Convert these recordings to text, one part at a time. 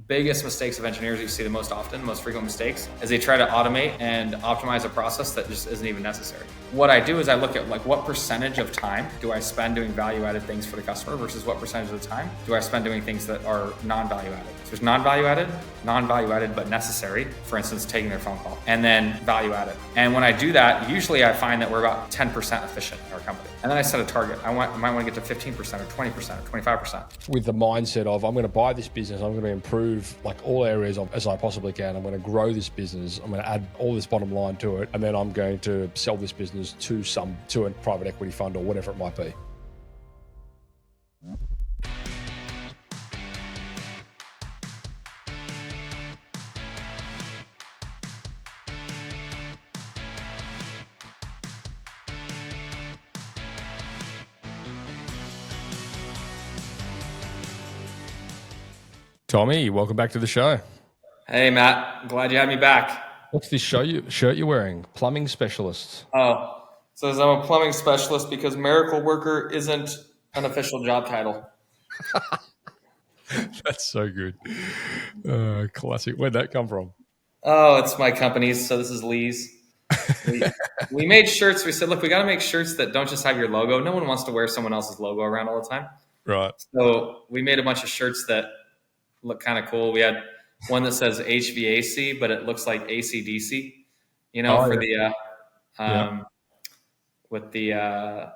biggest mistakes of engineers that you see the most often, most frequent mistakes, is they try to automate and optimize a process that just isn't even necessary. What I do is I look at like what percentage of time do I spend doing value-added things for the customer versus what percentage of the time do I spend doing things that are non-value-added. So there's non-value-added but necessary, for instance, taking their phone call, and then value-added. And when I do that, usually I find that we're about 10% efficient in our company. And then I set a target. I might want to get to 15% or 20% or 25%. With the mindset of, I'm going to buy this business, I'm going to improve like all areas as I possibly can. I'm going to grow this business. I'm going to add all this bottom line to it. And then I'm going to sell this business to a private equity fund or whatever it might be. Tommy, welcome back to the show. Hey, Matt. Glad you had me back. What's this shirt you're wearing? Plumbing specialist. Oh, it says I'm a plumbing specialist because miracle worker isn't an official job title. That's so good. Classic. Where'd that come from? Oh, it's my company's. So this is Lee's. We made shirts. We said, look, we got to make shirts that don't just have your logo. No one wants to wear someone else's logo around all the time. Right. So we made a bunch of shirts that look kind of cool. We had one that says HVAC, but it looks like ACDC, with the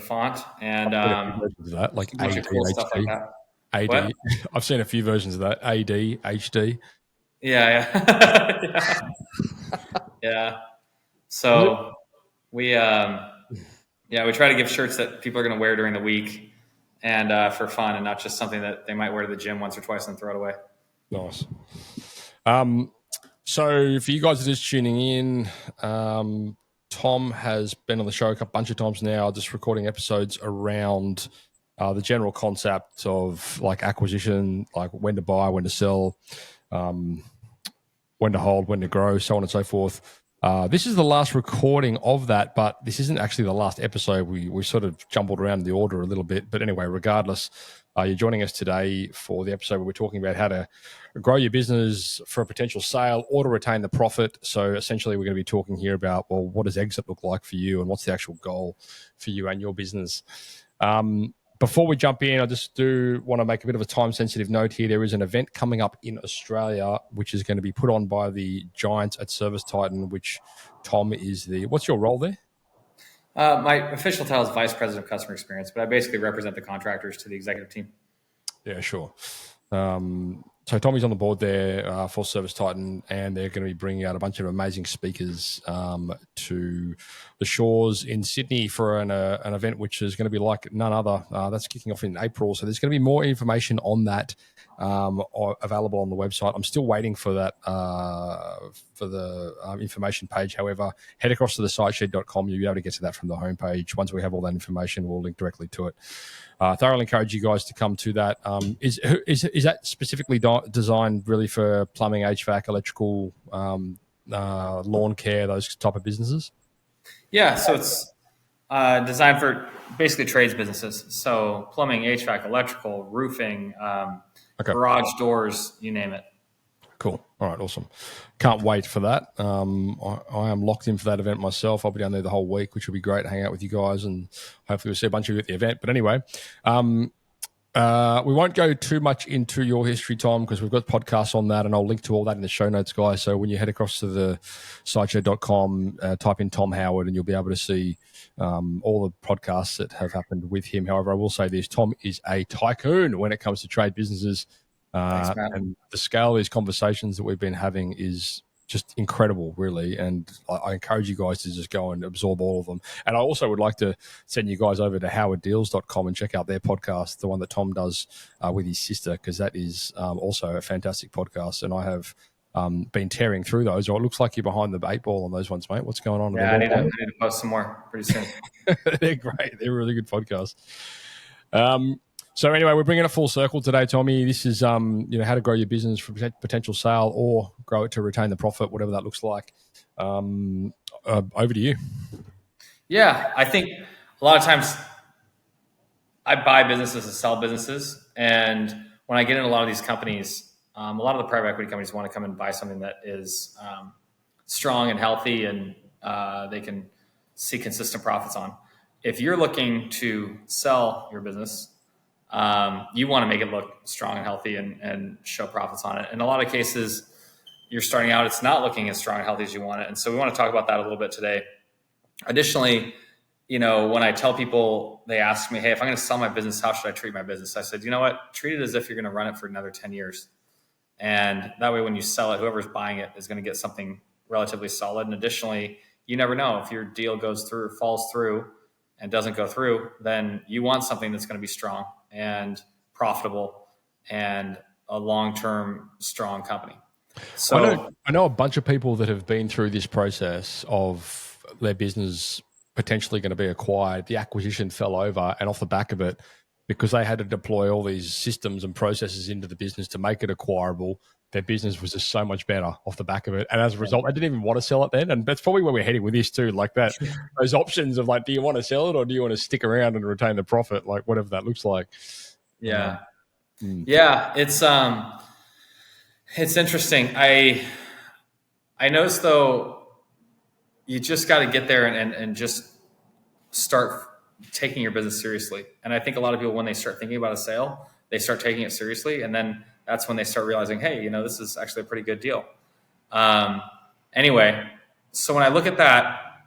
font and that like a bunch of cool stuff like that. AD. What? I've seen a few versions of that. AD, HD. Yeah. Yeah. So we try to give shirts that people are going to wear during the week and for fun, and not just something that they might wear to the gym once or twice and throw it away. Nice. So for you guys that are just tuning in, Tom has been on the show a bunch of times now, just recording episodes around the general concept of like acquisition, like when to buy, when to sell, when to hold, when to grow, so on and so forth. This is the last recording of that, but this isn't actually the last episode. We sort of jumbled around the order a little bit. But anyway, regardless, you're joining us today for the episode where we're talking about how to grow your business for a potential sale or to retain the profit. So essentially, we're going to be talking here about, well, what does exit look like for you and what's the actual goal for you and your business? Before we jump in, I just do want to make a bit of a time-sensitive note here. There is an event coming up in Australia, which is going to be put on by the Giants at Service Titan, which Tom is what's your role there? My official title is Vice President of Customer Experience, but I basically represent the contractors to the executive team. Yeah, sure. So Tommy's on the board there for Service Titan, and they're going to be bringing out a bunch of amazing speakers to the shores in Sydney for an event which is going to be like none other. That's kicking off in April. So there's going to be more information on that available on the website. I'm still waiting for that for the information page. However, head across to the siteshed.com. You'll be able to get to that from the homepage. Once we have all that information, we'll link directly to it. Thoroughly encourage you guys to come to that. Is that specifically designed really for plumbing, HVAC, electrical, lawn care, those type of businesses? Yeah, so it's designed for basically trades businesses. So plumbing, HVAC, electrical, roofing, garage doors, you name it. Cool. All right, awesome. Can't wait for that. I am locked in for that event myself. I'll be down there the whole week, which will be great to hang out with you guys, and hopefully we'll see a bunch of you at the event. But anyway, we won't go too much into your history, Tom, because we've got podcasts on that, and I'll link to all that in the show notes, guys. So when you head across to the siteshed.com, type in Tom Howard, and you'll be able to see all the podcasts that have happened with him. However, I will say this, Tom is a tycoon when it comes to trade businesses. Thanks, and the scale of these conversations that we've been having is just incredible, really. And I encourage you guys to just go and absorb all of them. And I also would like to send you guys over to howarddeals.com and check out their podcast, the one that Tom does with his sister, because that is also a fantastic podcast. And I have been tearing through those. Or it looks like you're behind the 8 ball on those ones, mate. What's going on? Yeah, I need to post some more pretty soon. They're great. They're a really good podcast. So anyway, we're bringing it full circle today, Tommy. This is, how to grow your business for potential sale or grow it to retain the profit, whatever that looks like. Over to you. Yeah, I think a lot of times I buy businesses to sell businesses. And when I get in a lot of these companies, a lot of the private equity companies want to come and buy something that is strong and healthy, and they can see consistent profits on. If you're looking to sell your business, you want to make it look strong and healthy and show profits on it. In a lot of cases, you're starting out, it's not looking as strong and healthy as you want it. And so we want to talk about that a little bit today. Additionally, when I tell people, they ask me, hey, if I'm going to sell my business, how should I treat my business? I said, you know what? Treat it as if you're going to run it for another 10 years. And that way, when you sell it, whoever's buying it is going to get something relatively solid. And additionally, you never know if your deal goes through, falls through, and doesn't go through, then you want something that's going to be strong and profitable and a long-term strong company. So I know a bunch of people that have been through this process of their business potentially going to be acquired. The acquisition fell over, and off the back of it, because they had to deploy all these systems and processes into the business to make it acquirable, their business was just so much better off the back of it. And as a result, I didn't even want to sell it then. And that's probably where we're heading with this too. Like that, those options of like, do you want to sell it or do you want to stick around and retain the profit? Like whatever that looks like. Yeah. It's interesting. I noticed though, you just got to get there and just start taking your business seriously. And I think a lot of people, when they start thinking about a sale, they start taking it seriously. And then that's when they start realizing, hey, this is actually a pretty good deal. Anyway, so when I look at that,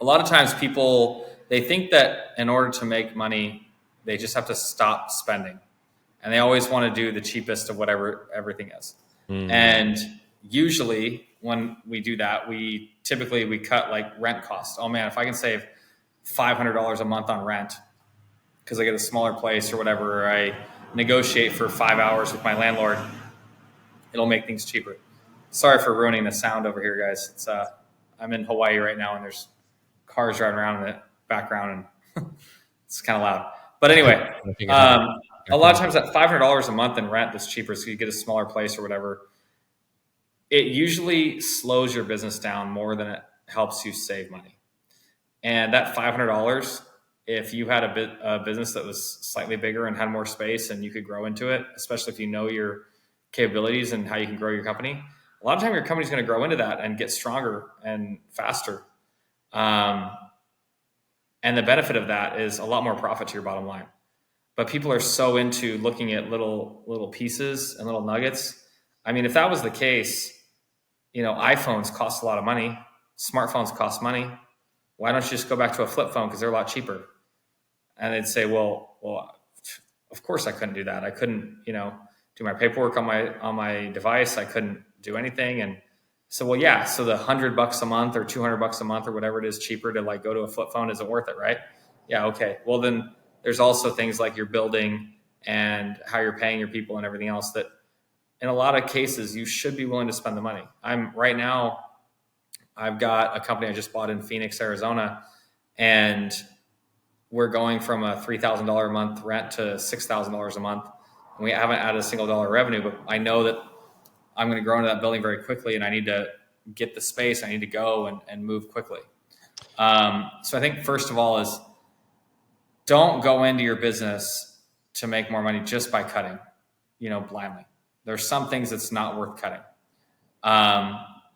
a lot of times people, they think that in order to make money, they just have to stop spending. And they always want to do the cheapest of whatever everything is. And usually when we do that, we cut like rent costs. Oh man, if I can save $500 a month on rent because I get a smaller place or whatever, or I negotiate for 5 hours with my landlord, it'll make things cheaper. Sorry for ruining the sound over here, guys. It's I'm in Hawaii right now, and there's cars driving around in the background, and it's kind of loud. But anyway, a lot of times that $500 a month in rent is cheaper, so you get a smaller place or whatever. It usually slows your business down more than it helps you save money. And that $500, if you had a business that was slightly bigger and had more space and you could grow into it, especially if you know your capabilities and how you can grow your company, a lot of time your company's going to grow into that and get stronger and faster. And the benefit of that is a lot more profit to your bottom line. But people are so into looking at little pieces and little nuggets. I mean, if that was the case, iPhones cost a lot of money. Smartphones cost money. Why don't you just go back to a flip phone because they're a lot cheaper? And they'd say, well, of course I couldn't do that. I couldn't, do my paperwork on my device. I couldn't do anything. And so, well, yeah. So the $100 a month or $200 a month or whatever it is cheaper to like go to a flip phone isn't worth it, right? Yeah. Okay. Well, then there's also things like your building and how you're paying your people and everything else that in a lot of cases you should be willing to spend the money. I've got a company I just bought in Phoenix, Arizona, and we're going from a $3,000 a month rent to $6,000 a month. And we haven't added a single dollar revenue, but I know that I'm going to grow into that building very quickly, and I need to get the space. I need to go and move quickly. So I think first of all is don't go into your business to make more money just by cutting, blindly. There's some things that's not worth cutting.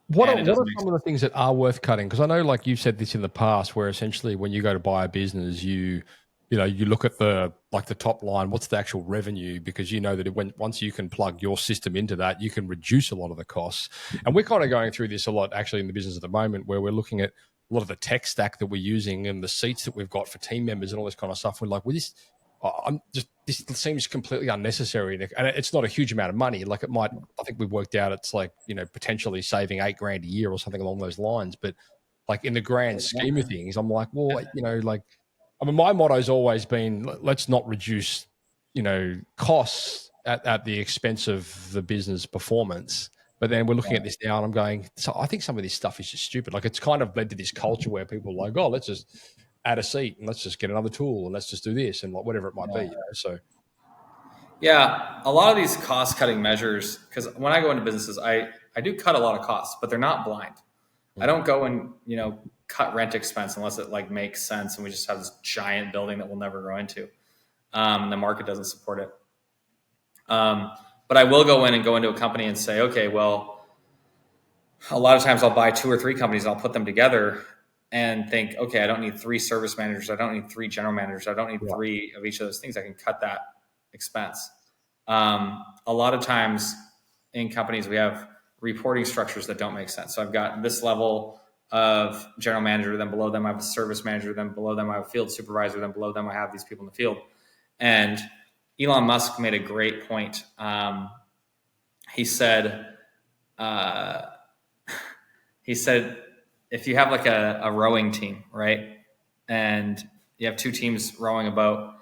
What are some of the things that are worth cutting? Because I know, like you've said this in the past, where essentially when you go to buy a business, you look at the top line. What's the actual revenue? Because you know that once you can plug your system into that, you can reduce a lot of the costs. And we're kind of going through this a lot actually in the business at the moment, where we're looking at a lot of the tech stack that we're using and the seats that we've got for team members and all this kind of stuff. We're like, this seems completely unnecessary, and it's not a huge amount of money. Like I think we've worked out it's like, potentially saving $8,000 a year or something along those lines. But like in the grand scheme of things, I'm like, well, my motto's always been, let's not reduce, costs at the expense of the business performance. But then we're looking at this now and I'm going, so I think some of this stuff is just stupid. Like it's kind of led to this culture where people are like, oh, let's just add a seat and let's just get another tool and let's just do this and whatever it might be. So, yeah, a lot of these cost cutting measures, because when I go into businesses, I do cut a lot of costs, but they're not blind. I don't go and, cut rent expense unless it like makes sense. And we just have this giant building that we'll never grow into. The market doesn't support it. But I will go into a company and say, okay, well, a lot of times I'll buy 2 or 3 companies and I'll put them together and think, okay, I don't need 3 service managers. I don't need 3 general managers. I don't need 3 of each of those things. I can cut that expense. A lot of times in companies, we have reporting structures that don't make sense. So I've got this level of general manager, then below them I have a service manager, then below them I have a field supervisor, then below them I have these people in the field. And Elon Musk made a great point. He said, if you have like a rowing team, right, and you have 2 teams rowing a boat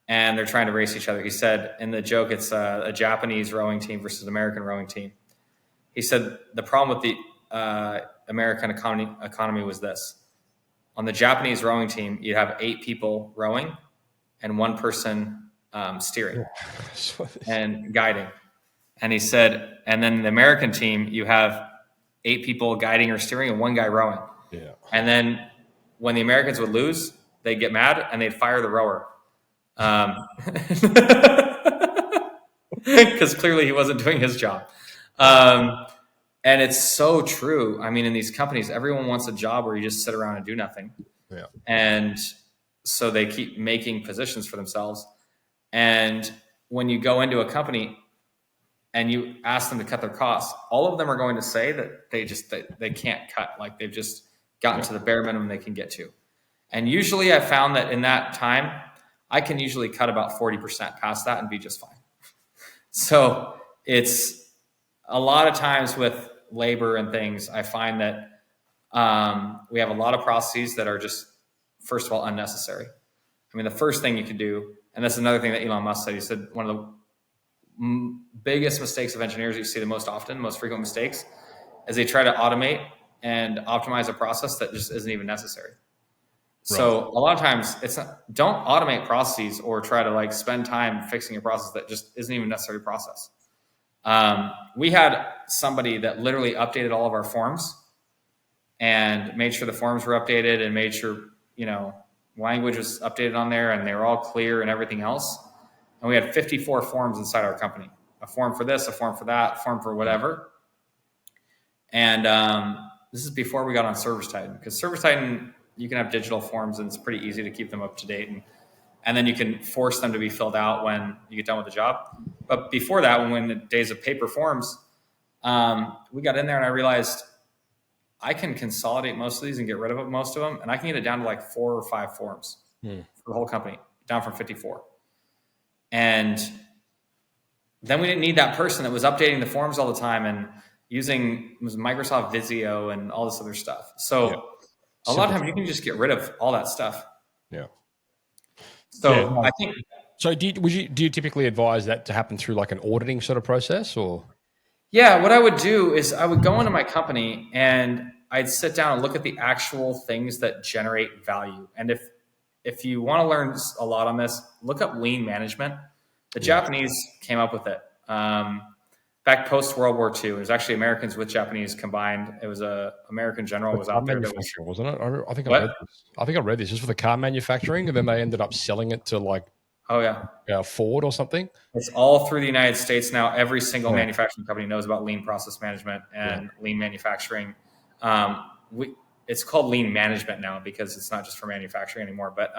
and they're trying to race each other, he said in the joke, it's a Japanese rowing team versus an American rowing team. He said the problem with the American economy was this. On the Japanese rowing team, you have 8 people rowing and 1 person steering and guiding. And he said, and then the American team, you have 8 people guiding or steering and 1 guy rowing. Yeah. And then when the Americans would lose, they'd get mad and they'd fire the rower. Because clearly he wasn't doing his job. And it's so true. I mean, in these companies, everyone wants a job where you just sit around and do nothing. Yeah. And so they keep making positions for themselves. And when you go into a company and you ask them to cut their costs, all of them are going to say that they can't cut. Like they've just gotten to the bare minimum they can get to. And usually I found that in that time, I can usually cut about 40% past that and be just fine. So it's a lot of times with labor and things, I find that we have a lot of processes that are just, first of all, unnecessary. I mean, the first thing you can do, and that's another thing that Elon Musk said, he said one of the biggest mistakes of engineers you see the most often, most frequent mistakes, is they try to automate and optimize a process that just isn't even necessary. Right. So a lot of times don't automate processes or try to like spend time fixing a process that just isn't even a necessary process. We had somebody that literally updated all of our forms and made sure the forms were updated and made sure, language was updated on there and they were all clear and everything else. And we had 54 forms inside our company, a form for this, a form for that, a form for whatever. And this is before we got on ServiceTitan, because ServiceTitan, you can have digital forms and it's pretty easy to keep them up to date. And then you can force them to be filled out when you get done with the job. But before that, when we're in the days of paper forms, we got in there and I realized I can consolidate most of these and get rid of most of them. And I can get it down to like 4 or 5 forms for the whole company, down from 54. And then we didn't need that person that was updating the forms all the time and using Microsoft Visio and all this other stuff. So a lot of times you can just get rid of all that stuff. Yeah. So I think. So do you typically advise that to happen through like an auditing sort of process, or? Yeah, what I would do is I would go into my company and I'd sit down and look at the actual things that generate value. And if you want to learn a lot on this, look up lean management. The Japanese came up with it. Back post World War II, it was actually Americans with Japanese combined. It was a American general was out there. That was, wasn't it? I think I read this. Just for the car manufacturing, and then they ended up selling it to like, Ford or something. It's all through the United States now. Every single manufacturing company knows about lean process management and lean manufacturing. It's called lean management now because it's not just for manufacturing anymore. But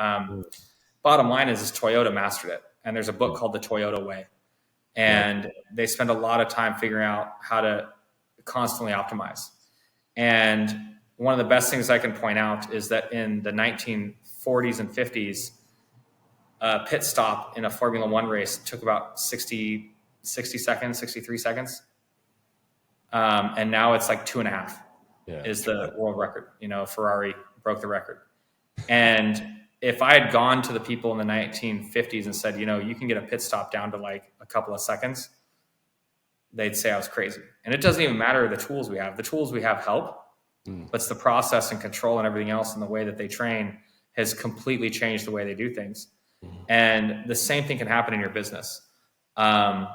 bottom line is Toyota mastered it, and there's a book called The Toyota Way. And they spend a lot of time figuring out how to constantly optimize. And one of the best things I can point out is that in the 1940s and 50s, a pit stop in a Formula One race took about 60 seconds, 63 seconds. And now it's like 2.5 is the world record. Ferrari broke the record. And if I had gone to the people in the 1950s and said, you can get a pit stop down to like a couple of seconds, they'd say I was crazy. And it doesn't even matter the tools we have. The tools we have help, but it's the process and control and everything else and the way that they train has completely changed the way they do things. And the same thing can happen in your business. And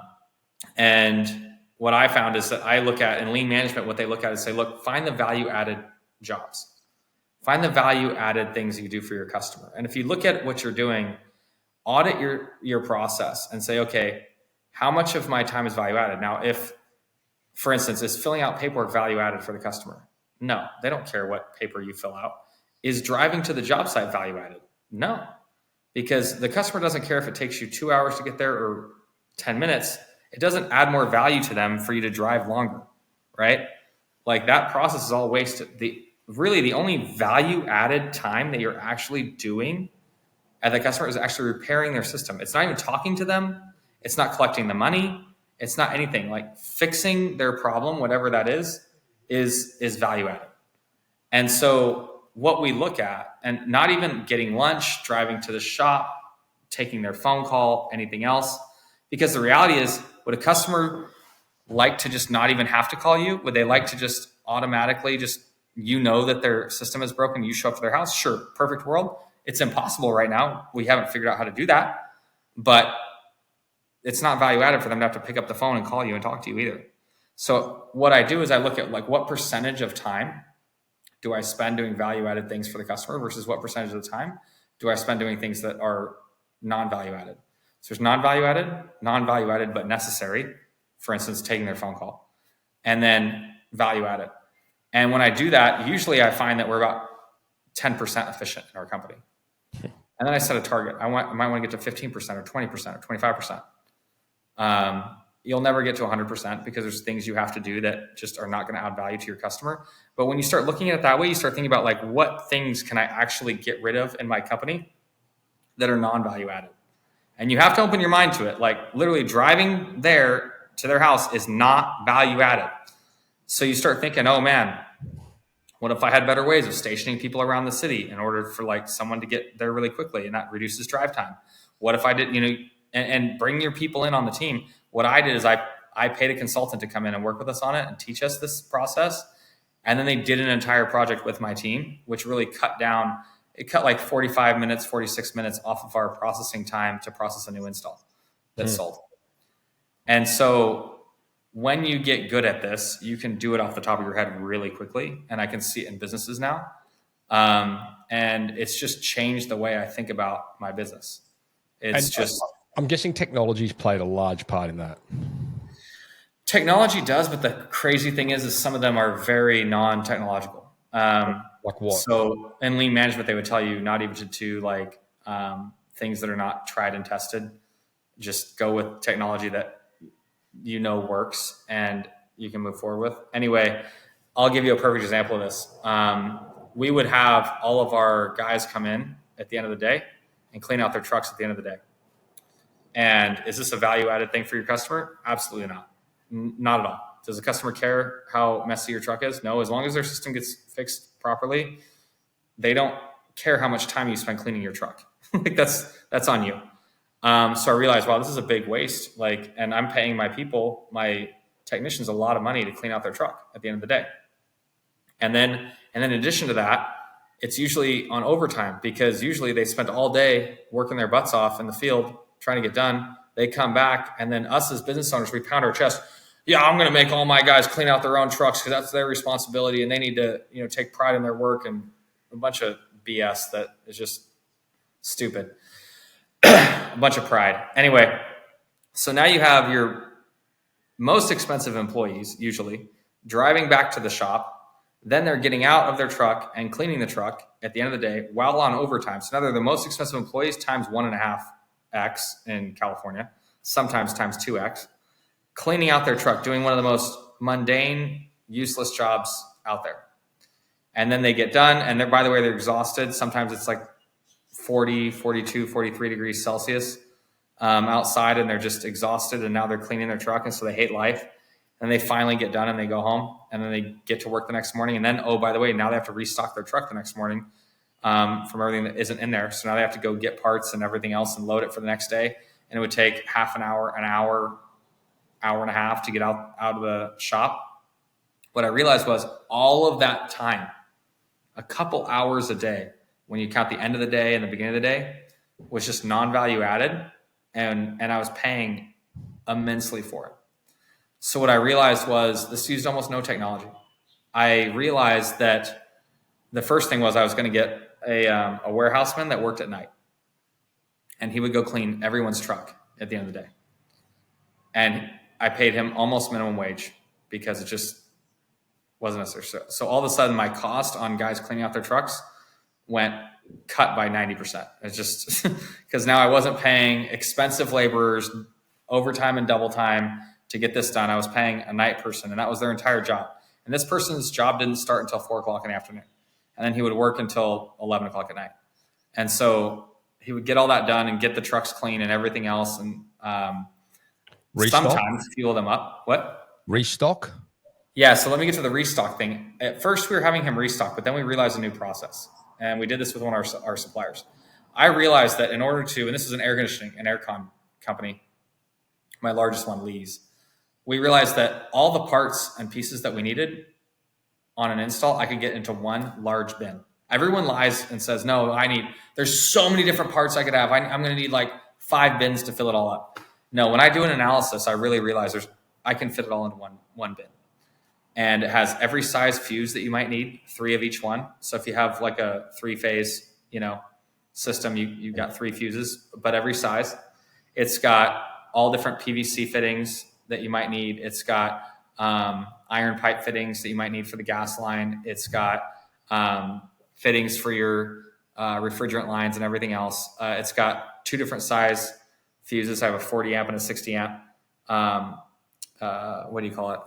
what I found is that I look at in lean management, what they look at is say, look, find the value added jobs. Find the value added things that you do for your customer. And if you look at what you're doing, audit your process and say, okay, how much of my time is value added? Now, if, for instance, is filling out paperwork value added for the customer? No, they don't care what paper you fill out. Is driving to the job site value added? No, because the customer doesn't care if it takes you 2 hours to get there or 10 minutes. It doesn't add more value to them for you to drive longer, right? Like that process is all wasted. The only value added time that you're actually doing at the customer is actually repairing their system. It's not even talking to them. It's not collecting the money. It's not anything. Like fixing their problem, whatever that is value added. And so what we look at, and not even getting lunch, driving to the shop, taking their phone call, anything else, because the reality is, would a customer like to just not even have to call you? Would they like to just automatically that their system is broken, you show up to their house? Sure, perfect world. It's impossible right now. We haven't figured out how to do that, but it's not value added for them to have to pick up the phone and call you and talk to you either. So what I do is I look at like what percentage of time do I spend doing value added things for the customer versus what percentage of the time do I spend doing things that are non-value added. So there's non-value added, but necessary. For instance, taking their phone call, and then value added. And when I do that, usually I find that we're about 10% efficient in our company. And then I set a target. I might want to get to 15% or 20% or 25%. You'll never get to 100% because there's things you have to do that just are not going to add value to your customer. But when you start looking at it that way, you start thinking about like, what things can I actually get rid of in my company that are non-value added? And you have to open your mind to it. Like literally driving there to their house is not value added. So you start thinking, oh man, what if I had better ways of stationing people around the city in order for like someone to get there really quickly, and that reduces drive time? What if I did, and bring your people in on the team. What I did is I paid a consultant to come in and work with us on it and teach us this process. And then they did an entire project with my team, which really cut like 45 minutes, 46 minutes off of our processing time to process a new install that's sold. And so when you get good at this, you can do it off the top of your head really quickly. And I can see it in businesses now. And it's just changed the way I think about my business. I'm guessing technology's played a large part in that. Technology does, but the crazy thing is some of them are very non-technological. Like what? So in lean management, they would tell you not even to do like things that are not tried and tested. Just go with technology that works and you can move forward with. Anyway, I'll give you a perfect example of this. We would have all of our guys come in at the end of the day and clean out their trucks at the end of the day. And is this a value-added thing for your customer? Absolutely not. Not at all. Does the customer care how messy your truck is? No. As long as their system gets fixed properly, they don't care how much time you spend cleaning your truck. Like that's on you. So I realized, wow, this is a big waste. And I'm paying my technicians, a lot of money to clean out their truck at the end of the day. And then in addition to that, it's usually on overtime, because usually they spent all day working their butts off in the field trying to get done. They come back, and then us as business owners, we pound our chest. Yeah, I'm going to make all my guys clean out their own trucks because that's their responsibility, and they need to, take pride in their work, and a bunch of BS that is just stupid. A bunch of pride. Anyway, so now you have your most expensive employees usually driving back to the shop. Then they're getting out of their truck and cleaning the truck at the end of the day while on overtime. So now they're the most expensive employees times 1.5x in California, sometimes times 2x, cleaning out their truck, doing one of the most mundane, useless jobs out there. And then they get done, and by the way, they're exhausted. Sometimes it's like 40, 42, 43 degrees Celsius outside, and they're just exhausted, and now they're cleaning their truck, and so they hate life. And they finally get done, and they go home, and then they get to work the next morning. And then, oh, by the way, now they have to restock their truck the next morning from everything that isn't in there. So now they have to go get parts and everything else and load it for the next day. And it would take half an hour, hour and a half to get out of the shop. What I realized was all of that time, a couple hours a day, when you count the end of the day and the beginning of the day, was just non-value added. And I was paying immensely for it. So what I realized was this used almost no technology. I realized that the first thing was I was going to get a warehouseman that worked at night, and he would go clean everyone's truck at the end of the day. And I paid him almost minimum wage because it just wasn't necessary. So all of a sudden, my cost on guys cleaning out their trucks went cut by 90%. It's just because now I wasn't paying expensive laborers overtime and double time to get this done. I was paying a night person, and that was their entire job. And this person's job didn't start until 4 o'clock in the afternoon. And then he would work until 11 o'clock at night. And so he would get all that done and get the trucks clean and everything else. And sometimes fuel them up. What? Restock? Yeah. So let me get to the restock thing. At first we were having him restock, but then we realized a new process. And we did this with one of our suppliers. I realized that in order to, and this is an air conditioning and aircon company, my largest one, Lee's, we realized that all the parts and pieces that we needed on an install, I could get into one large bin. Everyone lies and says, no, there's so many different parts I could have. I'm going to need like 5 bins to fill it all up. No, when I do an analysis, I really realize I can fit it all into one bin. And it has every size fuse that you might need, 3 of each one. So if you have like a 3-phase, system, you got 3 fuses, but every size. It's got all different PVC fittings that you might need. It's got iron pipe fittings that you might need for the gas line. It's got fittings for your refrigerant lines and everything else. It's got 2 different size fuses. I have a 40 amp and a 60 amp. What do you call it?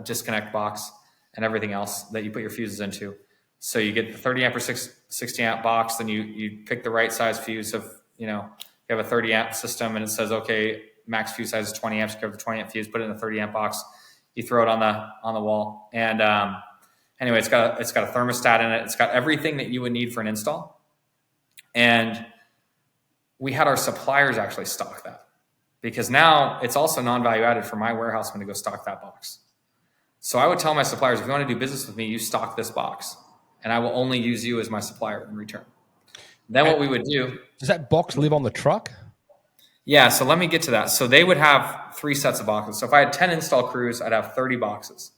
Disconnect box and everything else that you put your fuses into. So you get the 30 amp or 60 amp box, then you pick the right size fuse of, you have a 30 amp system and it says, okay, max fuse size is 20 amps. You have the 20 amp fuse, put it in a 30 amp box. You throw it on the wall. And anyway, it's got a thermostat in it. It's got everything that you would need for an install. And we had our suppliers actually stock that, because now it's also non-value added for my warehouseman to go stock that box. So I would tell my suppliers, if you want to do business with me, you stock this box and I will only use you as my supplier in return. Then what we would do. Does that box live on the truck? Yeah. So let me get to that. So they would have 3 sets of boxes. So if I had 10 install crews, I'd have 30 boxes.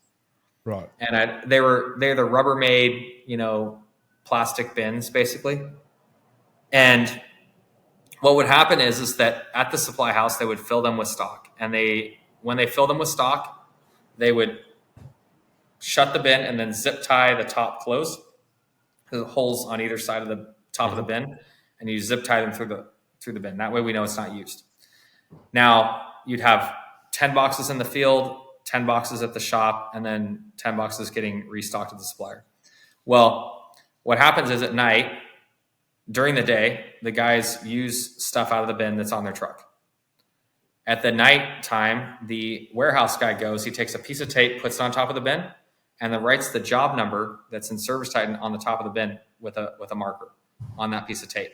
Right. And they're the Rubbermaid, plastic bins basically. And what would happen is that at the supply house, they would fill them with stock. And when they fill them with stock, they would shut the bin and then zip tie the top closed. There's holes on either side of the top of the bin, and you zip tie them through the bin. That way we know it's not used. Now you'd have 10 boxes in the field, 10 boxes at the shop, and then 10 boxes getting restocked at the supplier. Well, what happens is at night, during the day, the guys use stuff out of the bin that's on their truck. At the night time, the warehouse guy goes, he takes a piece of tape, puts it on top of the bin, and then writes the job number that's in Service Titan on the top of the bin with a marker on that piece of tape.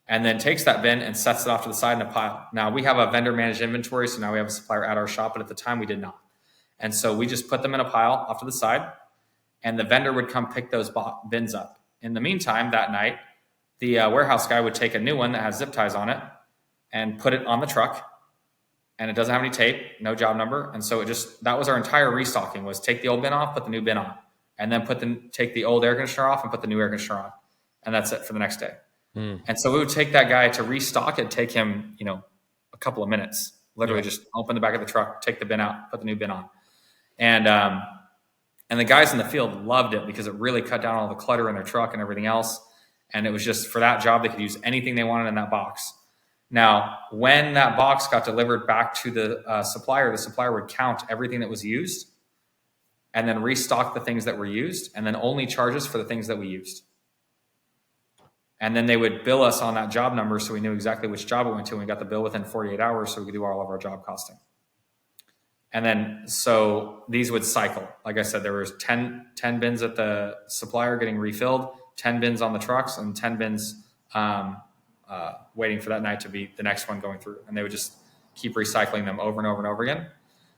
And then takes that bin and sets it off to the side in a pile. Now, we have a vendor managed inventory, so now we have a supplier at our shop, but at the time we did not. And so we just put them in a pile off to the side, and the vendor would come pick those bins up. In the meantime, that night, the warehouse guy would take a new one that has zip ties on it and put it on the truck, and it doesn't have any tape, no job number. And so that was our entire restocking, was take the old bin off, put the new bin on, and then take the old air conditioner off and put the new air conditioner on. And that's it for the next day. And so we would take that guy to restock it, take him, a couple of minutes, literally just open the back of the truck, take the bin out, put the new bin on. And the guys in the field loved it because it really cut down all the clutter in their truck and everything else. And it was just for that job, they could use anything they wanted in that box. Now, when that box got delivered back to the supplier would count everything that was used and then restock the things that were used and then only charge us for the things that we used. And then they would bill us on that job number so we knew exactly which job it went to, and we got the bill within 48 hours so we could do all of our job costing. And then, so these would cycle. Like I said, there was 10 bins at the supplier getting refilled, 10 bins on the trucks, and 10 bins waiting for that night to be the next one going through. And they would just keep recycling them over and over and over again.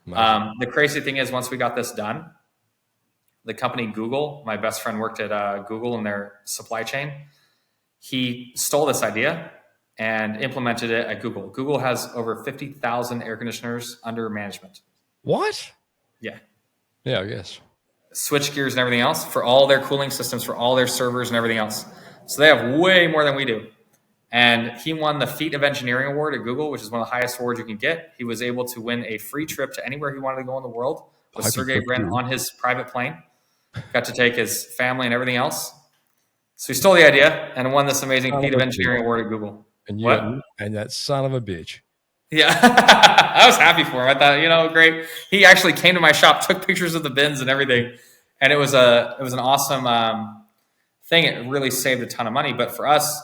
The crazy thing is, once we got this done, the company Google, my best friend worked at Google in their supply chain. He stole this idea and implemented it at Google. Google has over 50,000 air conditioners under management. What? Yeah. Yeah, I guess. Switch gears and everything else for all their cooling systems, for all their servers and everything else. So they have way more than we do. And he won the Feat of Engineering Award at Google, which is one of the highest awards you can get. He was able to win a free trip to anywhere he wanted to go in the world I with hope he Sergey flipped Brin you. on his private plane. Got to take his family and everything else. So he stole the idea and won this amazing Son Feat of of a bitch. Engineering Award at Google. And you What? and that son of a bitch. Yeah, I was happy for him. I thought, great. He actually came to my shop, took pictures of the bins and everything, and it was an awesome thing. It really saved a ton of money. But for us,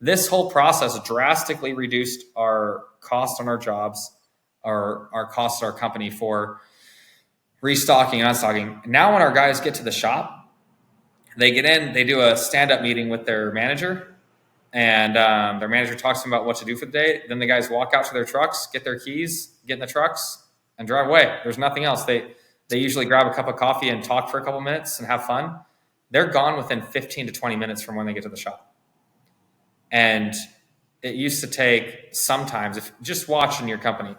this whole process drastically reduced our cost on our jobs, our cost to our company for restocking and unstocking. Now, when our guys get to the shop, they get in, they do a stand-up meeting with their manager, and their manager talks to them about what to do for the day. Then the guys walk out to their trucks, get their keys, get in the trucks, and drive away. There's nothing else. They usually grab a cup of coffee and talk for a couple minutes and have fun. They're gone within 15 to 20 minutes from when they get to the shop. And it used to take sometimes, if just watch in your company,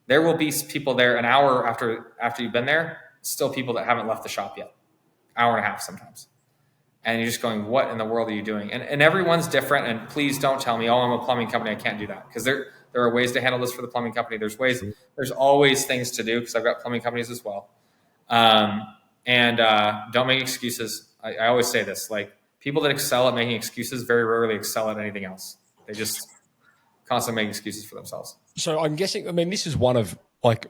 there will be people there an hour after you've been there, still people that haven't left the shop yet, hour and a half sometimes. And you're just going, what in the world are you doing? And everyone's different. And please don't tell me, oh, I'm a plumbing company, I can't do that. Because there are ways to handle this for the plumbing company. There's always things to do, because I've got plumbing companies as well. And don't make excuses. I always say this, like, people that excel at making excuses very rarely excel at anything else. They just constantly make excuses for themselves. So I'm guessing, I mean, this is one of, like,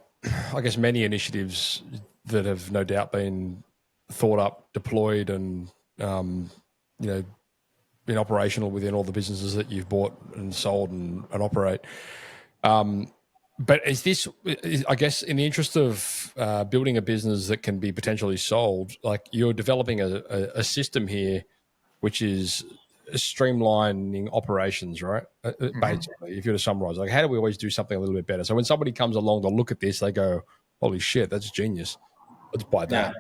I guess many initiatives that have no doubt been thought up, deployed, and been operational within all the businesses that you've bought and sold and operate. But I guess, in the interest of building a business that can be potentially sold, like, you're developing a system here, which is streamlining operations, right? Basically, if you're to summarize, like, how do we always do something a little bit better? So when somebody comes along to look at this, they go, holy shit, that's genius. Let's buy that.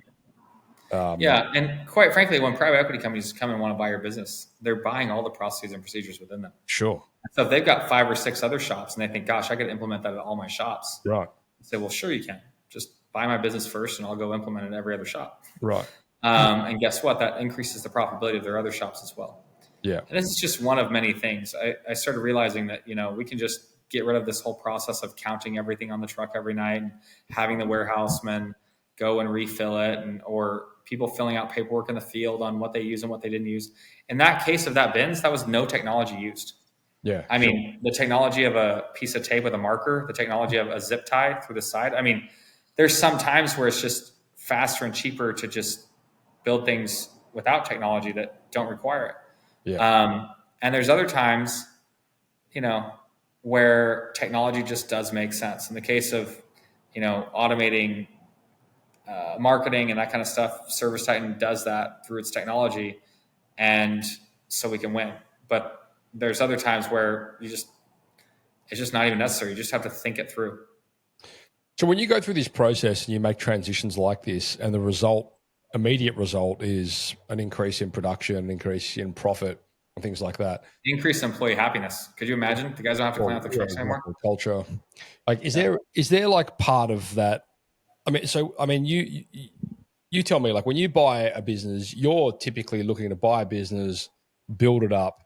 Yeah, and quite frankly, when private equity companies come and want to buy your business, they're buying all the processes and procedures within them. Sure. So if they've got 5 or 6 other shops and they think, gosh, I could implement that at all my shops. Right. I say, well, sure you can. Just buy my business first and I'll go implement it at every other shop. Right. And guess what? That increases the profitability of their other shops as well. Yeah. And this is just one of many things. I started realizing that, we can just get rid of this whole process of counting everything on the truck every night and having the warehousemen go and refill it, or people filling out paperwork in the field on what they use and what they didn't use. In that case of that bins, that was no technology used. Yeah. I mean, the technology of a piece of tape with a marker, the technology of a zip tie through the side. I mean, there's some times where it's just faster and cheaper to just build things without technology that don't require it. Yeah. And there's other times, where technology just does make sense. In the case of, automating marketing and that kind of stuff, ServiceTitan does that through its technology, and so we can win. But there's other times where it's just not even necessary. You just have to think it through. So when you go through this process and you make transitions like this, and the immediate result is an increase in production, an increase in profit, and things like that. Increase employee happiness. Could you imagine? The guys don't have to clean out their trucks anymore. Culture. Like, is there like part of that? You tell me, like, when you buy a business, you're typically looking to buy a business, build it up,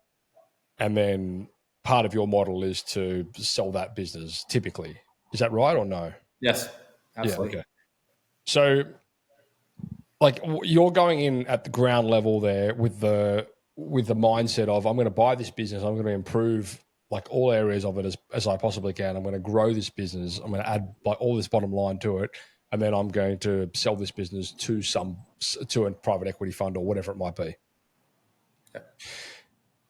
and then part of your model is to sell that business, typically. Is that right or no? Yes, absolutely. Yeah, okay. So, like, you're going in at the ground level there with the mindset of, I'm going to buy this business, I'm going to improve, like, all areas of it as I possibly can. I'm going to grow this business. I'm going to add, like, all this bottom line to it. And then I'm going to sell this business to a private equity fund or whatever it might be. Okay.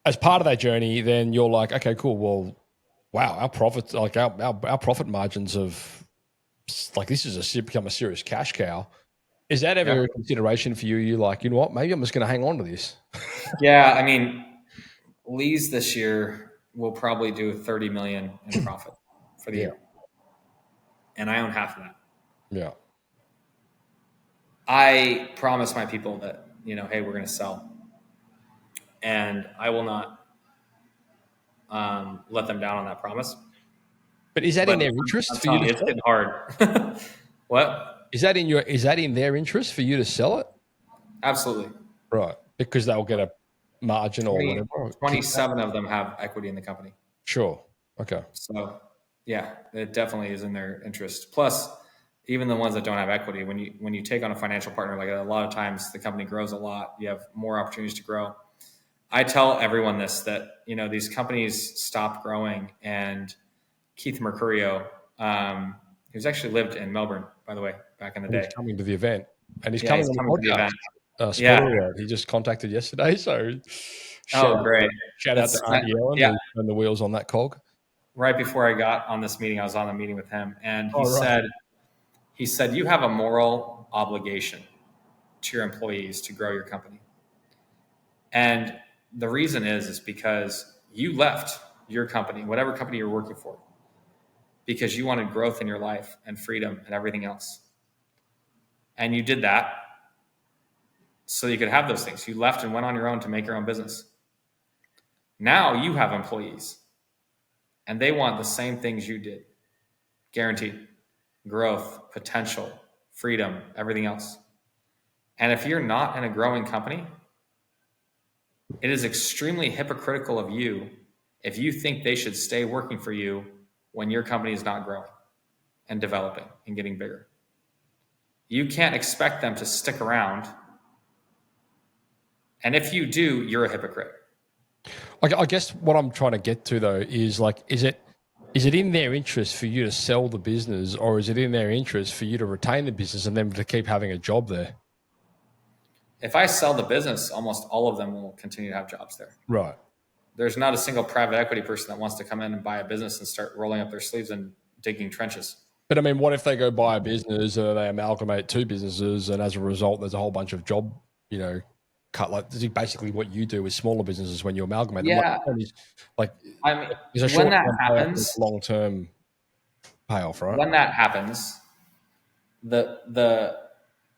As part of that journey, then you're like, okay, cool. Well, wow, our profits, like our profit margins of, like, this is become a serious cash cow. Is that ever a consideration for you? You're like, you know what? Maybe I'm just going to hang on to this. Yeah, I mean, Lee's this year will probably do 30 million in profit for the year, and I own half of that. Yeah. I promise my people that, hey, we're going to sell, and I will not let them down on that promise. But is that in their interest for you to sell? It's getting hard. What? Is that in their interest for you to sell it? Absolutely. Right. Because they'll get margin or 20, whatever? Or 27 of them have equity in the company. Sure. Okay. So yeah, it definitely is in their interest. Plus, even the ones that don't have equity, when you take on a financial partner, like a lot of times the company grows a lot, you have more opportunities to grow. I tell everyone this, that, these companies stop growing, and Keith Mercurio, who's actually lived in Melbourne, by the way, back in the And he's day. coming to the event, and he's Yeah, coming he's on the coming to the event. podcast. Yeah. Spoiler alert, he just contacted yesterday. So Oh, great. shout out to Auntie Ellen, Yeah. who's turned the wheels on that cog. Right before I got on this meeting, I was on a meeting with him, and Oh, right. he said, you have a moral obligation to your employees to grow your company. And the reason is because you left your company, whatever company you're working for, because you wanted growth in your life and freedom and everything else. And you did that so you could have those things. You left and went on your own to make your own business. Now you have employees, and they want the same things you did. Guaranteed. Growth, potential, freedom, everything else. And if you're not in a growing company, it is extremely hypocritical of you if you think they should stay working for you when your company is not growing and developing and getting bigger. You can't expect them to stick around. And if you do, you're a hypocrite. I guess what I'm trying to get to though is like, is it in their interest for you to sell the business, or is it in their interest for you to retain the business and then to keep having a job there? If I sell the business, almost all of them will continue to have jobs there. Right. There's not a single private equity person that wants to come in and buy a business and start rolling up their sleeves and digging trenches. But I mean, what if they go buy a business or they amalgamate two businesses, and as a result, there's a whole bunch of job, cut. Like this is basically what you do with smaller businesses when you amalgamate them. Yeah. Like, I mean, there's a when that short-term happens, long-term payoff, right? when that happens, the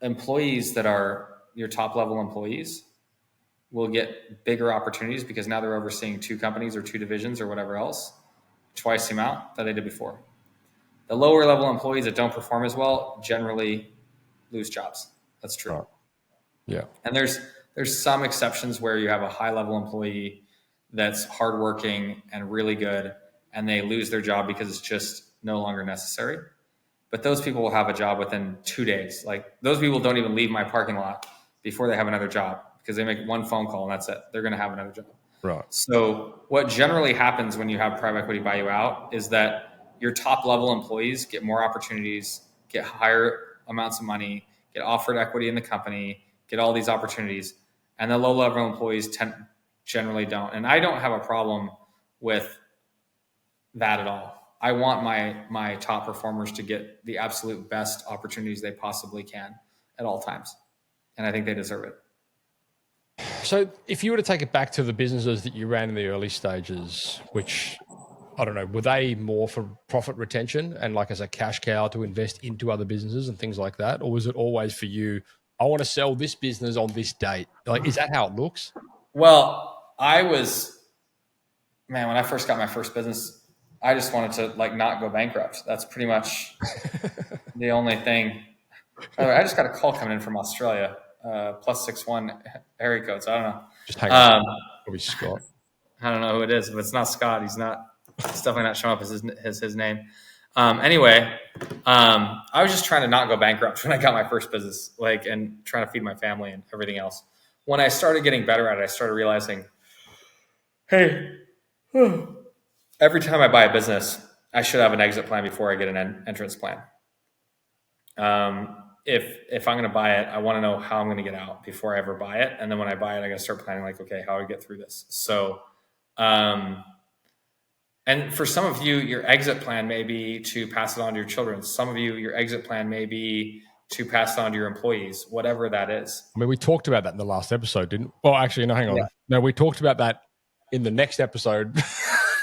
employees that are your top level employees will get bigger opportunities because now they're overseeing two companies or two divisions or whatever else, twice the amount that they did before. The lower level employees that don't perform as well generally lose jobs. That's true. Right. Yeah. And there's some exceptions where you have a high level employee that's hardworking and really good, and they lose their job because it's just no longer necessary. But those people will have a job within 2 days. Like those people don't even leave my parking lot before they have another job because they make one phone call and that's it. They're going to have another job. Right. So what generally happens when you have private equity buy you out is that your top level employees get more opportunities, get higher amounts of money, get offered equity in the company, get all these opportunities. And the low level employees generally don't. And I don't have a problem with that at all. I want my top performers to get the absolute best opportunities they possibly can at all times. And I think they deserve it. So if you were to take it back to the businesses that you ran in the early stages, which, I don't know, were they more for profit retention and like as a cash cow to invest into other businesses and things like that? Or was it always for you, I want to sell this business on this date? Like, is that how it looks? Well, when I first got my first business, I just wanted to like not go bankrupt. That's pretty much the only thing. By the way, I just got a call coming in from Australia, +61 area code. So I don't know. Just hang on. Probably Scott. I don't know who it is. If it's not Scott, it's definitely not showing up as his name. Anyway, I was just trying to not go bankrupt when I got my first business, and trying to feed my family and everything else. When I started getting better at it, I started realizing, hey, every time I buy a business, I should have an exit plan before I get an entrance plan. If I'm going to buy it, I want to know how I'm going to get out before I ever buy it. And then when I buy it, I got to start planning okay, how do I get through this? So, and for some of you, your exit plan may be to pass it on to your children. Some of you, your exit plan may be to pass it on to your employees, whatever that is. I mean, we talked about that in the last episode, didn't we? Well, actually, no, hang on. Yeah. No, we talked about that in the next episode.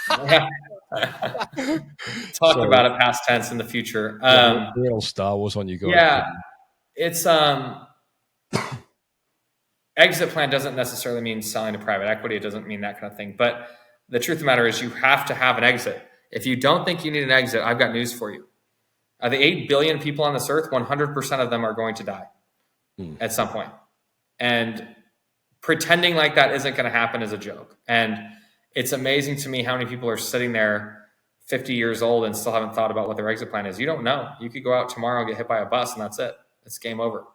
Talk about it past tense in the future. Real Star Wars on you guys. Yeah, it's exit plan doesn't necessarily mean selling to private equity. It doesn't mean that kind of thing. But the truth of the matter is you have to have an exit. If you don't think you need an exit, I've got news for you. The 8 billion people on this earth, 100% of them are going to die at some point. And pretending like that isn't going to happen is a joke. And it's amazing to me how many people are sitting there 50 years old and still haven't thought about what their exit plan is. You don't know. You could go out tomorrow and get hit by a bus and that's it. It's game over.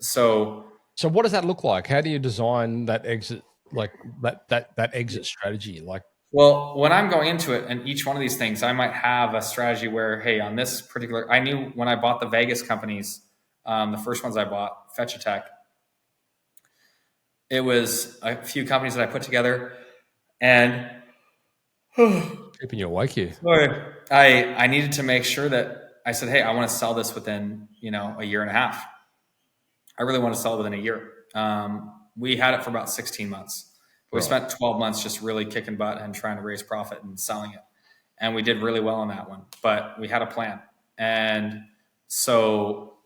So what does that look like? How do you design that exit, like that exit strategy? Like, well, when I'm going into it and each one of these things, I might have a strategy where, hey, on this particular, I knew when I bought the Vegas companies, the first ones I bought, Fetch a Tech, it was a few companies that I put together, and keeping you awake here. sorry, I needed to make sure that I said, hey, I want to sell this within a year and a half. I really want to sell it within a year. We had it for about 16 months. We spent 12 months just really kicking butt and trying to raise profit and selling it. And we did really well on that one, but we had a plan. And so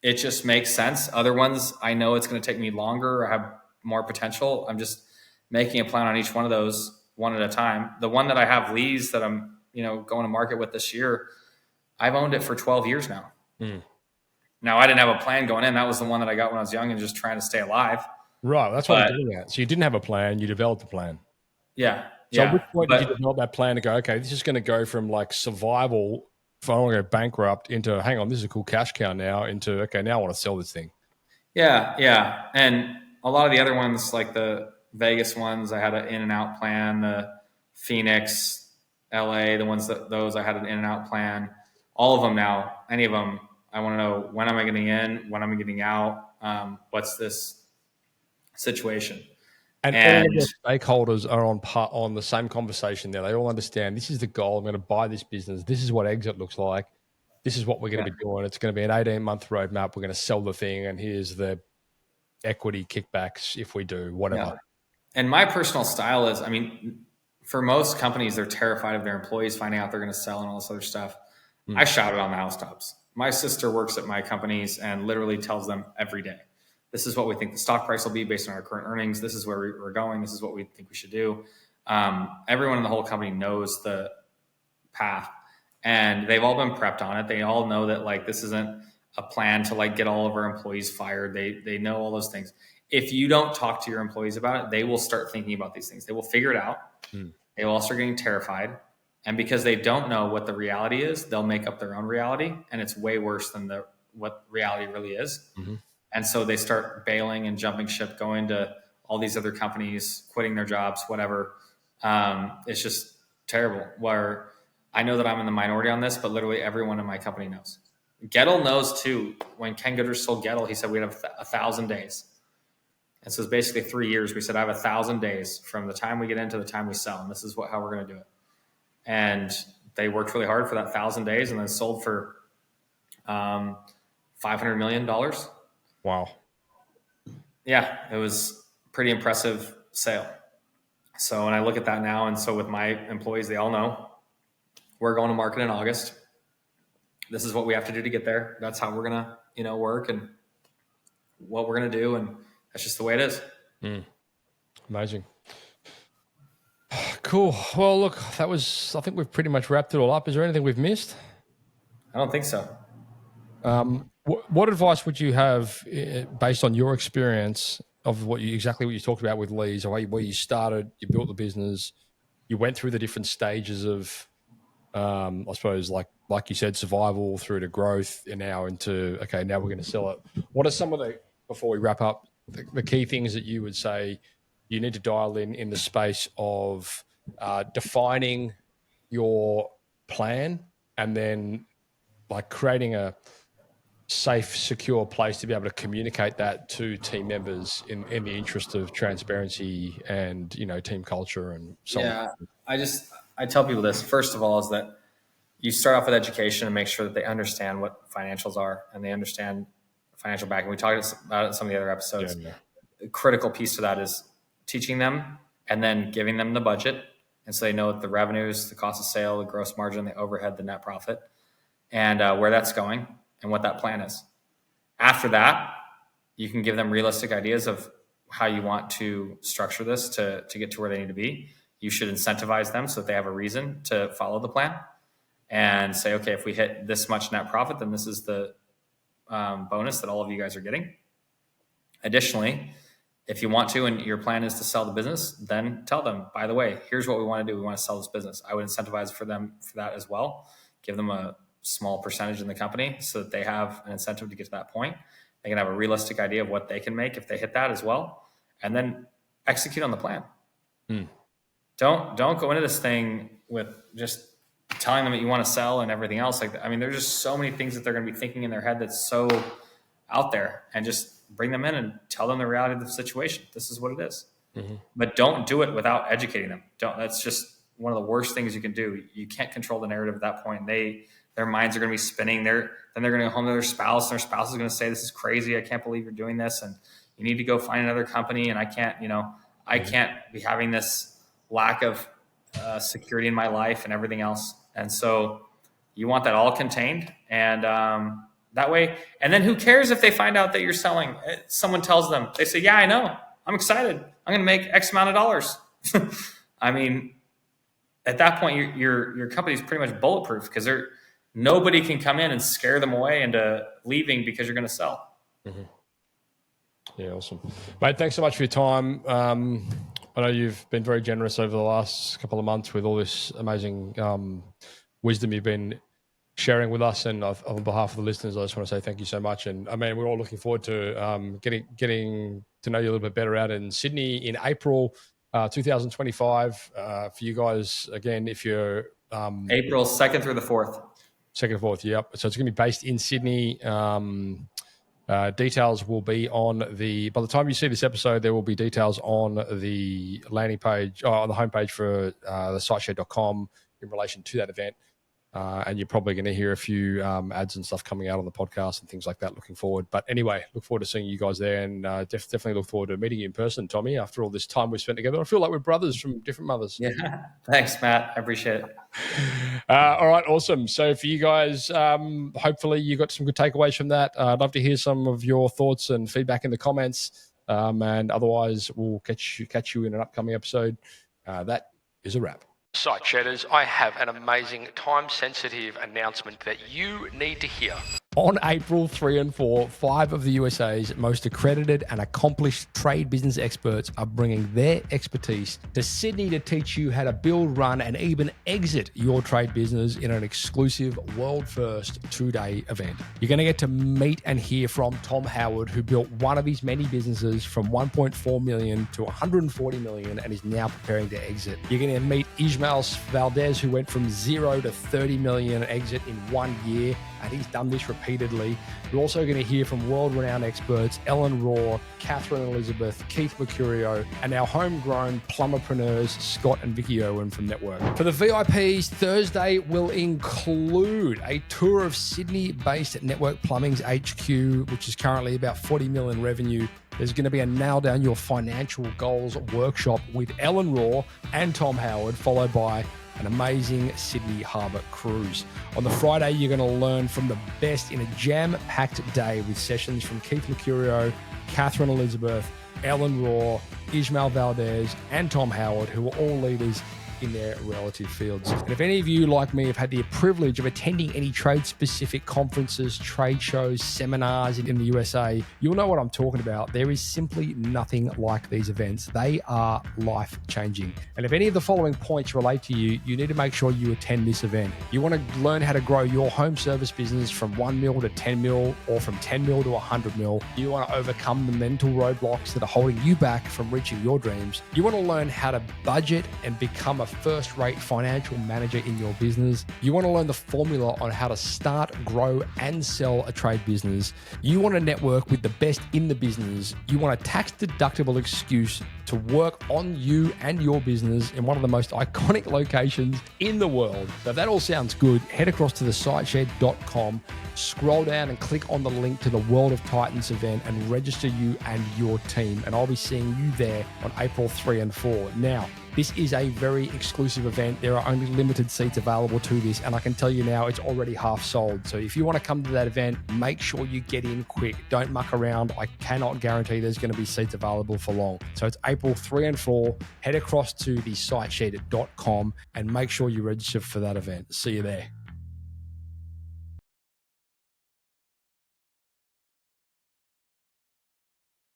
it just makes sense. Other ones, I know it's going to take me longer or have more potential. I'm just making a plan on each one of those one at a time. The one that I have leads that I'm, going to market with this year, I've owned it for 12 years now. Now, I didn't have a plan going in. That was the one that I got when I was young and just trying to stay alive. Right. That's what I'm getting at. So you didn't have a plan. You developed a plan. Yeah. So at which point did you develop that plan to go, okay, this is going to go from like survival, if I want to go bankrupt, into, hang on, this is a cool cash cow now, into, okay, now I want to sell this thing. Yeah. Yeah. And a lot of the other ones, like the Vegas ones, I had an in and out plan. The Phoenix, LA, those I had an in and out plan. All of them now, any of them, I want to know, when am I getting in? When am I getting out? What's this situation? And all of the stakeholders are on the same conversation there. They all understand this is the goal. I'm going to buy this business. This is what exit looks like. This is what we're going to be doing. It's going to be an 18-month roadmap. We're going to sell the thing, and here's the equity kickbacks if we do, whatever. Yeah. And my personal style is, for most companies, they're terrified of their employees finding out they're going to sell and all this other stuff. I shout it on the housetops. My sister works at my companies and literally tells them every day, this is what we think the stock price will be based on our current earnings. This is where we're going. This is what we think we should do. Everyone in the whole company knows the path, and they've all been prepped on it. They all know that like this isn't a plan to like get all of our employees fired. They know all those things. If you don't talk to your employees about it, they will start thinking about these things. They will figure it out. They will all start getting terrified. And because they don't know what the reality is, they'll make up their own reality, and it's way worse than what reality really is. And so they start bailing and jumping ship, going to all these other companies, quitting their jobs, whatever. It's just terrible. Where I know that I'm in the minority on this, but literally everyone in my company knows. Gettle knows too. When Ken Goodrich sold Gettle, he said we'd have 1,000 days. And so it's basically 3 years. We said I have 1,000 days from the time we get into the time we sell, and this is how we're going to do it. And they worked really hard for that 1,000 days, and then sold for $500 million. Wow. Yeah, it was pretty impressive sale. So when I look at that now, and so with my employees, they all know we're going to market in August. This is what we have to do to get there. That's how we're going to, work and what we're going to do. And that's just the way it is. Amazing. Cool. Well, look, I think we've pretty much wrapped it all up. Is there anything we've missed? I don't think so. What advice would you have based on your experience of exactly what you talked about with Lee's, where you started, you built the business, you went through the different stages of, I suppose, like you said, survival through to growth, and now into, okay, now we're going to sell it. What are some of before we wrap up, the key things that you would say you need to dial in the space of defining your plan, and then like creating a safe, secure place to be able to communicate that to team members in the interest of transparency and, team culture and so on? Yeah, I tell people this, first of all, is that you start off with education and make sure that they understand what financials are and they understand financial backing. We talked about it in some of the other episodes. Yeah. The critical piece to that is teaching them and then giving them the budget. And so they know the revenues, the cost of sale, the gross margin, the overhead, the net profit, and where that's going and what that plan is. After that, you can give them realistic ideas of how you want to structure this to get to where they need to be. You should incentivize them so that they have a reason to follow the plan and say, okay, if we hit this much net profit, then this is the bonus that all of you guys are getting. Additionally, If you want to, and your plan is to sell the business, then tell them, by the way, here's what we want to do. We want to sell this business. I would incentivize for them for that as well. Give them a small percentage in the company so that they have an incentive to get to that point. They can have a realistic idea of what they can make if they hit that as well, and then execute on the plan. Don't go into this thing with just telling them that you want to sell and everything else like that. I mean, there's just so many things that they're going to be thinking in their head that's so out there, and just bring them in and tell them the reality of the situation. This is what it is. But don't do it without educating them. That's just one of the worst things you can do. You can't control the narrative at that point. Their minds are going to be spinning. Then they're going to go home to their spouse, and their spouse is going to say, this is crazy. I can't believe you're doing this. And you need to go find another company. And I can't be having this lack of security in my life and everything else. And so you want that all contained, and that way. And then who cares if they find out that you're selling? Someone tells them, they say, yeah, I know. I'm excited. I'm going to make X amount of dollars. I mean, at that point, your company's pretty much bulletproof, because nobody can come in and scare them away into leaving because you're going to sell. Yeah, awesome. Mate, thanks so much for your time. I know you've been very generous over the last couple of months with all this amazing wisdom you've been sharing with us, and on behalf of the listeners, I just want to say thank you so much. And I mean, we're all looking forward to getting to know you a little bit better out in Sydney in April 2025. For you guys, again, if you're April 2nd through the 4th. 2nd to 4th, yep. So it's going to be based in Sydney. Details will be on by the time you see this episode, there will be details on the landing page, on the homepage for the siteshed.com in relation to that event. And you're probably going to hear a few ads and stuff coming out on the podcast and things like that looking forward. But anyway, look forward to seeing you guys there, and definitely look forward to meeting you in person, Tommy, after all this time we've spent together. I feel like we're brothers from different mothers. Yeah. Thanks, Matt. I appreciate it. All right, awesome. So for you guys, hopefully you got some good takeaways from that. I'd love to hear some of your thoughts and feedback in the comments. And otherwise, we'll catch you in an upcoming episode. That is a wrap. Site Shedders, I have an amazing time-sensitive announcement that you need to hear. On April 3 and 4, 5 of the USA's most accredited and accomplished trade business experts are bringing their expertise to Sydney to teach you how to build, run, and even exit your trade business in an exclusive world-first 2-day event. You're going to get to meet and hear from Tom Howard, who built one of his many businesses from 1.4 million to 140 million and is now preparing to exit. You're going to meet Ismael Valdez, who went from 0 to 30 million exit in 1 year, and he's done this repeatedly. We're also going to hear from world-renowned experts Ellen Raw, Catherine Elizabeth, Keith Mercurio, and our homegrown plumberpreneurs Scott and Vicky Owen from Network. For the VIPs, Thursday will include a tour of Sydney-based Network Plumbing's HQ, which is currently about 40 million revenue. There's going to be a nail down your financial goals workshop with Ellen Raw and Tom Howard, followed by an amazing Sydney Harbour cruise. On the Friday, you're going to learn from the best in a jam-packed day with sessions from Keith Mercurio, Catherine Elizabeth, Ellen Raw, Ismael Valdez, and Tom Howard, who are all leaders in their relative fields. And if any of you, like me, have had the privilege of attending any trade-specific conferences, trade shows, seminars in the USA, you'll know what I'm talking about. There is simply nothing like these events. They are life-changing. And if any of the following points relate to you, you need to make sure you attend this event. You want to learn how to grow your home service business from 1 mil to 10 mil, or from 10 mil to 100 mil. You want to overcome the mental roadblocks that are holding you back from reaching your dreams. You want to learn how to budget and become a first-rate financial manager in your business. You want to learn the formula on how to start, grow, and sell a trade business. You want to network with the best in the business. You want a tax-deductible excuse to work on you and your business in one of the most iconic locations in the world. So if that all sounds good, head across to the siteshed.com, scroll down and click on the link to the World of Titans event and register you and your team. And I'll be seeing you there on April 3 and 4. Now, this is a very exclusive event. There are only limited seats available to this, and I can tell you now it's already half sold. So if you want to come to that event, make sure you get in quick. Don't muck around. I cannot guarantee there's going to be seats available for long. So it's April 3 and 4. Head across to the siteshed.com and make sure you register for that event. See you there.